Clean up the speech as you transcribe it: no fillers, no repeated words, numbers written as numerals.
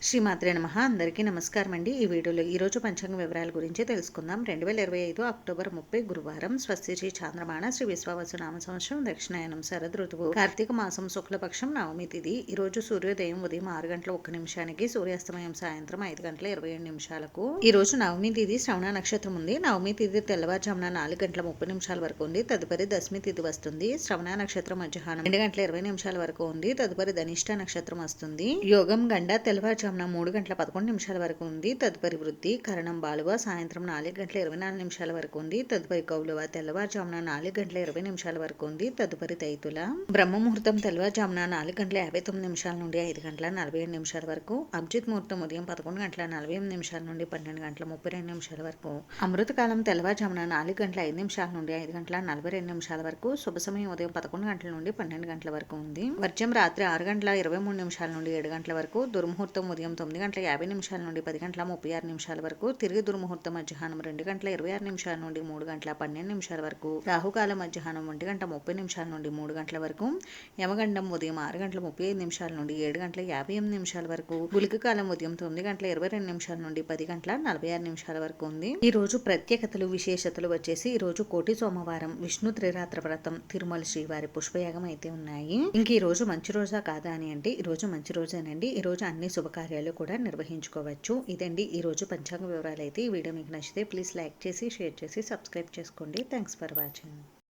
శ్రీమాత్రే నమః. అందరికీ నమస్కారం అండి. ఈ వీడియోలో ఈరోజు పంచాంగ వివరాల గురించి తెలుసుకుందాం. 2025 అక్టోబర్ 30 గురువారం. స్వస్తి శ్రీ చాంద్రమాన శ్రీ విశ్వావసు నామ సంవత్సరం దక్షిణాయనం శరద్ ఋతువు కార్తీక మాసం శుక్లపక్షం నవమి తిథి. ఈరోజు సూర్యోదయం ఉదయం 6 గంటల 1 నిమిషానికి, సూర్యాస్తమయం సాయంత్రం 5 గంటల 27 నిమిషాలకు. ఈ రోజు నవమి తిథి శ్రవణ నక్షత్రం ఉంది. నవమి తిథి తెల్లవారుజామున 4 గంటల 30 నిమిషాల వరకు ఉంది. తదుపరి దశమి తిథి వస్తుంది. శ్రవణ నక్షత్రం మధ్యాహ్నం 2 గంటల 20 నిమిషాల వరకు ఉంది. తదుపరి ధనిష్ట నక్షత్రం వస్తుంది. యోగం గండ తెల్లవారుజామున 3 గంటల 11 నిమిషాల వరకు ఉంది. తదుపరి వృద్ధి కరణం బాలువ సాయంత్రం 4 గంటల 24 నిమిషాల వరకు ఉంది. తదుపరి కౌలువ తెల్లవారుజామున 4 గంటల 20 నిమిషాల వరకు ఉంది. తదుపరి తైతుల బ్రహ్మ ముహూర్తం తెల్లవారుజామున 4 గంటల 59 నిమిషాల నుండి 5 గంటల 47 నిమిషాల వరకు. అభిజిత్ ముహూర్తం ఉదయం 11 గంటల 48 నిమిషాల నుండి 12 గంటల 32 నిమిషాల వరకు. అమృత కాలం తెల్లవారుజామున 4 గంటల 5 నిమిషాల నుండి 5 గంటల 42 నిమిషాల వరకు. శుభ సమయం ఉదయం 11 గంటల నుండి 12 గంటల వరకు ఉంది. వర్జ్యం రాత్రి 6 గంటల 23 నిమిషాల నుండి 7 గంటల వరకు. దుర్ముహూర్తం ఉదయం 9 గంటల 50 నిమిషాల నుండి 10 గంటల 36 నిమిషాల వరకు. తిరిగి దుర్ముహూర్తం మధ్యాహ్నం 2 గంటల 26 నిమిషాల నుండి 3 గంటల 12 నిమిషాల వరకు. రాహుకాలం మధ్యాహ్నం 1 గంట 30 నిమిషాల నుండి 3 గంటల వరకు. యమగండం ఉదయం 6 గంటల 35 నిమిషాల నుండి 7 గంటల 58 నిమిషాల వరకు. గుళిక కాలం ఉదయం 9 గంటల 22 నిమిషాల నుండి 10 గంటల 46 నిమిషాల వరకు ఉంది. ఈ రోజు ప్రత్యేకతలు విశేషతలు వచ్చేసి ఈ రోజు కోటి సోమవారం, విష్ణు త్రిరాత్ర వ్రతం, తిరుమల శ్రీవారి పుష్పయాగం అయితే ఉన్నాయి. ఇంక ఈ రోజు మంచి రోజా కాదా అని అంటే ఈ రోజు మంచి రోజేనండి. ఈ రోజు అన్ని శుభకార్యాలు కూడా నిర్వహించుకోవచ్చు. ఇదండి ఈ రోజు పంచాంగ వివరాలు అయితే. ఈ వీడియో మీకు నచ్చితే ప్లీజ్ లైక్ చేసి, షేర్ చేసి, సబ్స్క్రైబ్ చేసుకోండి. Thanks for watching.